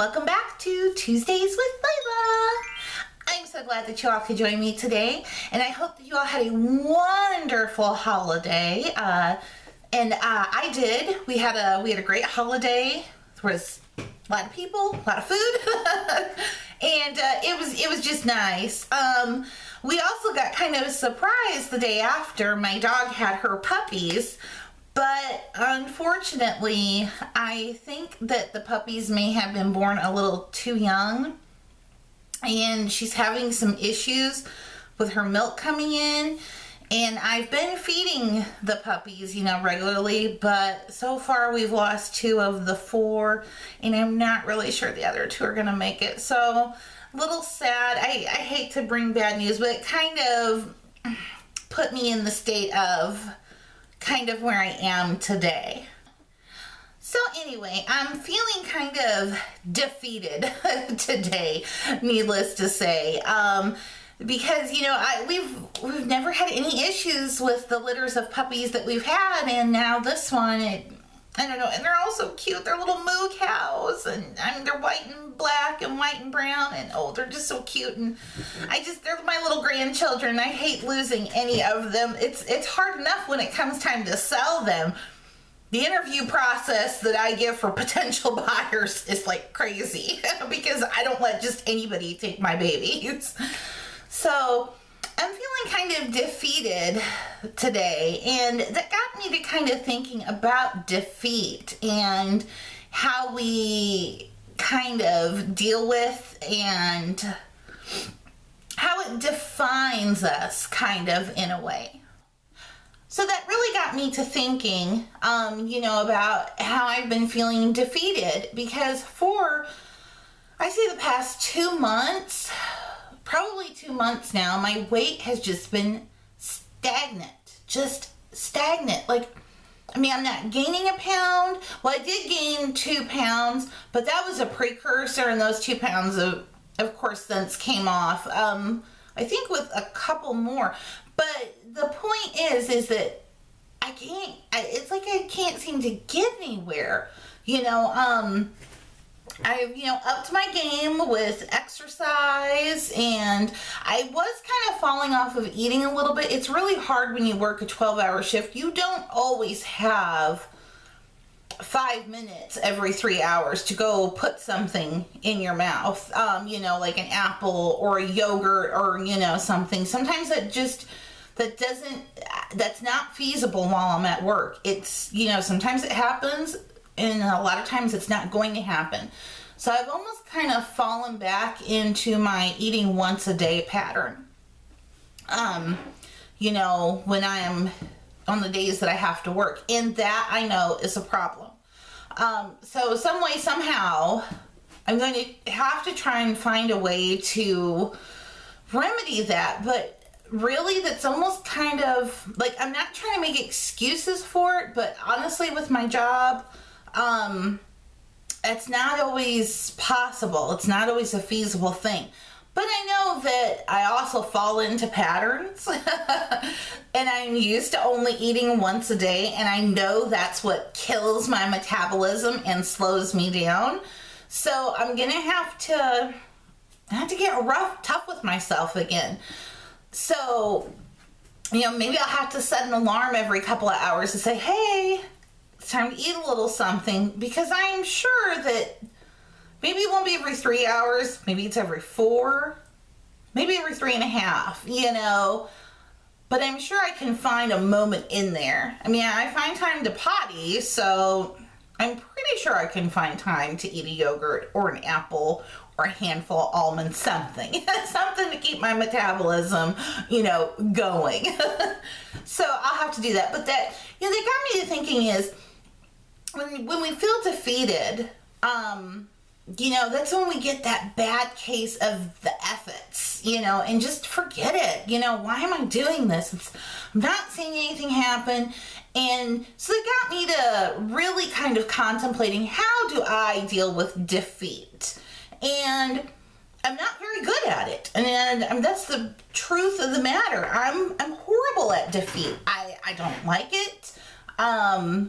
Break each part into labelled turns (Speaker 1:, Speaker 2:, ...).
Speaker 1: welcome back to Tuesdays with Leyla. I'm so glad that you all could join me today, and I hope that you all had a wonderful holiday. I did. We had a great holiday. There was a lot of people, a lot of food, and it was just nice. We also got kind of surprised the day after. My dog had her puppies. But unfortunately, I think that the puppies may have been born a little too young, and she's having some issues with her milk coming in. And I've been feeding the puppies, regularly, but so far we've lost 2 of the 4, and I'm not really sure the other 2 are gonna make it. So a little sad. I hate to bring bad news, but it kind of put me in the state of kind of where I am today. So anyway, I'm feeling kind of defeated today, needless to say, because we've never had any issues with the litters of puppies that we've had, and now this one, I don't know, and they're all so cute. They're little moo cows, and they're white and black and white and brown, and they're just so cute, and they're my little grandchildren. I hate losing any of them. It's hard enough when it comes time to sell them. The interview process that I give for potential buyers is like crazy because I don't let just anybody take my babies. So I'm feeling kind of defeated today, and that got me to kind of thinking about defeat and how we kind of deal with and how it defines us kind of in a way. So that really got me to thinking, about how I've been feeling defeated, because I say the past 2 months, probably 2 months now, my weight has just been stagnant. I'm not gaining a pound. Well, I did gain 2 pounds, but that was a precursor, and those 2 pounds of course since came off. I think with a couple more. But the point is that it's like I can't seem to get anywhere. I've, upped my game with exercise, and I was kind of falling off of eating a little bit. It's really hard when you work a 12-hour shift. You don't always have 5 minutes every 3 hours to go put something in your mouth, like an apple or a yogurt or, something. Sometimes that's not feasible while I'm at work. It's, sometimes it happens, and a lot of times it's not going to happen. So I've almost kind of fallen back into my eating once a day pattern. When I am on the days that I have to work, and that I know is a problem. So some way, somehow, I'm going to have to try and find a way to remedy that, but really that's almost kind of like, I'm not trying to make excuses for it, but honestly with my job, it's not always possible. It's not always a feasible thing. But I know that I also fall into patterns and I'm used to only eating once a day, and I know that's what kills my metabolism and slows me down. So I'm gonna have to get tough with myself again. So, maybe I'll have to set an alarm every couple of hours to say, hey, it's time to eat a little something, because I'm sure that maybe it won't be every 3 hours, maybe it's every 4, maybe every 3.5, but I'm sure I can find a moment in there. I find time to potty, so I'm pretty sure I can find time to eat a yogurt or an apple or a handful of almonds, something to keep my metabolism, going. So I'll have to do that. But that, that got me to thinking is, when we feel defeated, that's when we get that bad case of the efforts, and just forget it. Why am I doing this? I'm not seeing anything happen. And so it got me to really kind of contemplating, how do I deal with defeat? And I'm not very good at it. And that's the truth of the matter. I'm horrible at defeat. I don't like it. I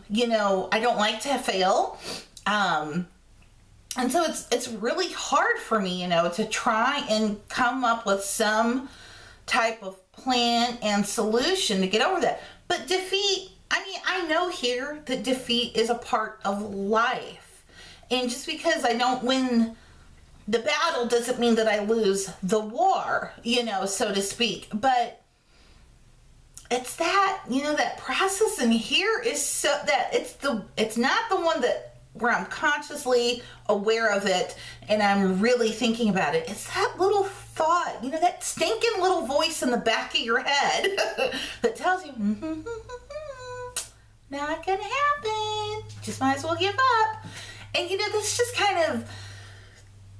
Speaker 1: don't like to fail. And so it's really hard for me, to try and come up with some type of plan and solution to get over that. But defeat, I know here that defeat is a part of life. And just because I don't win the battle doesn't mean that I lose the war, so to speak. But it's that, that process in here is so that it's not the one that where I'm consciously aware of it and I'm really thinking about it. It's that little thought, that stinking little voice in the back of your head that tells you, not gonna happen. Just might as well give up. And that's just kind of,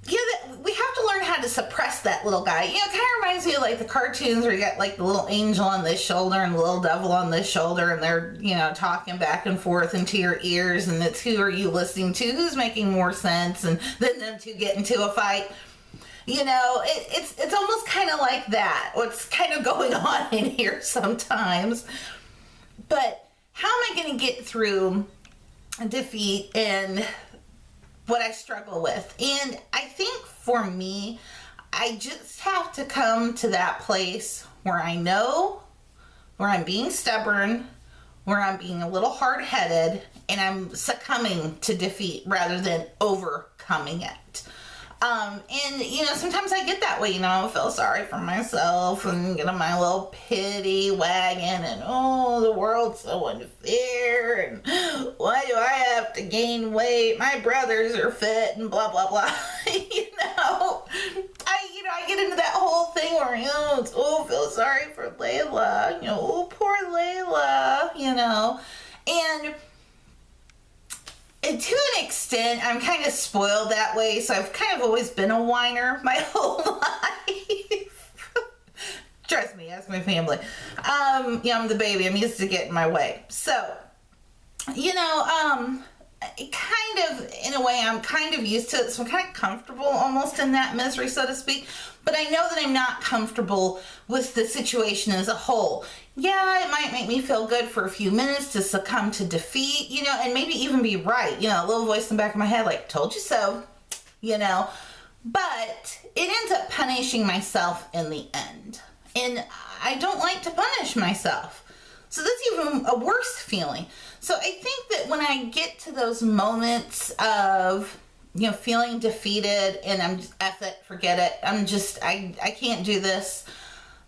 Speaker 1: we have to learn how to suppress that little guy. It kind of reminds me of like the cartoons where you got like the little angel on this shoulder and the little devil on this shoulder, and they're, talking back and forth into your ears, and it's who are you listening to, who's making more sense, and then them two get into a fight. It's almost kind of like that, what's kind of going on in here sometimes. But how am I going to get through defeat and what I struggle with? And I think for me, I just have to come to that place where I know where I'm being stubborn, where I'm being a little hard-headed, and I'm succumbing to defeat rather than overcoming it. And sometimes I get that way, I feel sorry for myself and get on my little pity wagon and, the world's so unfair and why do I have to gain weight? My brothers are fit and blah, blah, blah. I get into that whole thing where, feel sorry for Leyla, poor Leyla, and to an extent, I'm kind of spoiled that way, so I've kind of always been a whiner my whole life. Trust me, ask my family. I'm the baby. I'm used to getting my way. So, kind of, in a way, I'm kind of used to it, so I'm kind of comfortable almost in that misery, so to speak. But I know that I'm not comfortable with the situation as a whole. Yeah, it might make me feel good for a few minutes to succumb to defeat, and maybe even be right. A little voice in the back of my head like, told you so, But it ends up punishing myself in the end. And I don't like to punish myself. So that's even a worse feeling. So I think that when I get to those moments of, feeling defeated and I'm just, F it, forget it, I can't do this,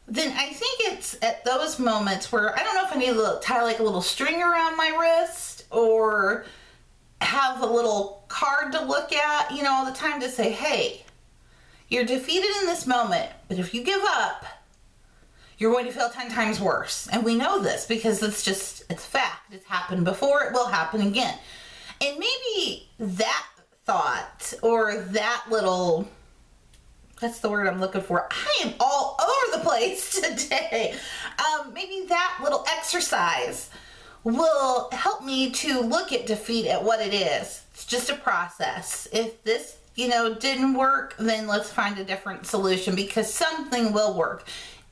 Speaker 1: then I think it's at those moments where I don't know if I need to tie like a little string around my wrist or have a little card to look at, all the time to say, hey, you're defeated in this moment, but if you give up, you're going to feel 10 times worse. And we know this because it's fact. It's happened before. It will happen again. And maybe that thought or that little, that's the word I'm looking for. I am all over the place today. Maybe that little exercise will help me to look at defeat at what it is. It's just a process. If this, didn't work, then let's find a different solution because something will work.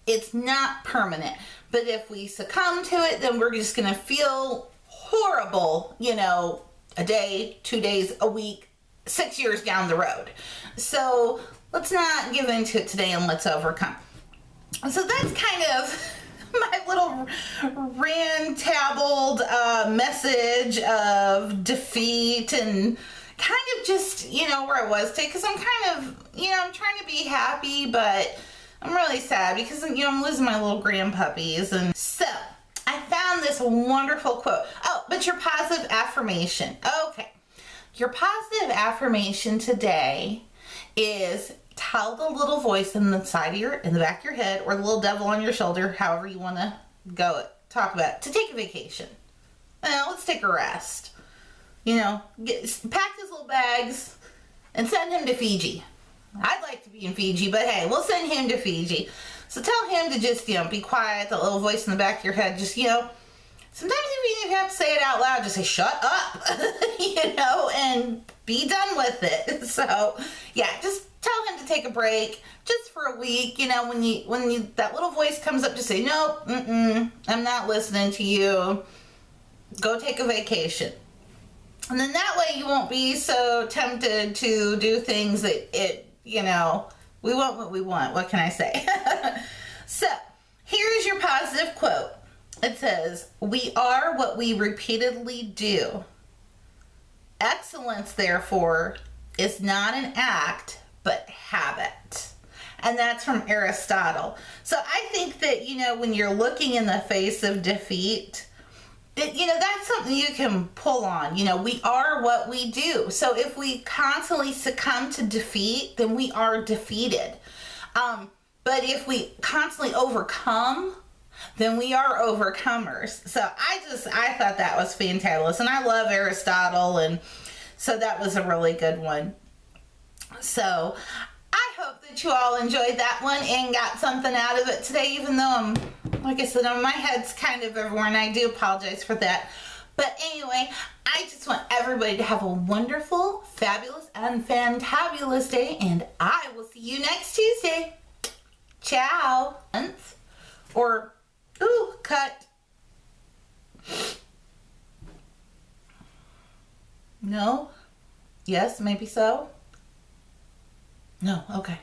Speaker 1: It's not permanent. But if we succumb to it, then we're just going to feel horrible, a day, 2 days, a week, 6 years down the road. So let's not give into it today and let's overcome. So that's kind of my little rantabled message of defeat and kind of just, where I was today. Because I'm kind of, I'm trying to be happy, but I'm really sad because, I'm losing my little grandpuppies. And so I found this wonderful quote. Oh, but your positive affirmation. Okay. Your positive affirmation today is tell the little voice in the back of your head or the little devil on your shoulder, however you want to talk about it, to take a vacation. Let's take a rest. Pack his little bags and send him to Fiji. I'd like to be in Fiji, but hey, we'll send him to Fiji. So tell him to just, be quiet, the little voice in the back of your head, just, sometimes if you have to say it out loud, just say, shut up, and be done with it. So, yeah, just tell him to take a break just for a week. When that little voice comes up, just say, nope, I'm not listening to you. Go take a vacation. And then that way you won't be so tempted to do things that we want what we want. What can I say? So, here's your positive quote. It says, "We are what we repeatedly do. Excellence, therefore, is not an act, but habit." And that's from Aristotle. So I think that, when you're looking in the face of defeat, that, that's something you can pull on. We are what we do. So if we constantly succumb to defeat, then we are defeated. But if we constantly overcome, then we are overcomers. So I thought that was fantabulous. And I love Aristotle, and so that was a really good one. So I hope that you all enjoyed that one and got something out of it today, even though like I said, my head's kind of everywhere, and I do apologize for that. But anyway, I just want everybody to have a wonderful, fabulous, and fantabulous day, and I will see you next Tuesday. Ciao. Or, cut. No? Yes, maybe so? No, okay.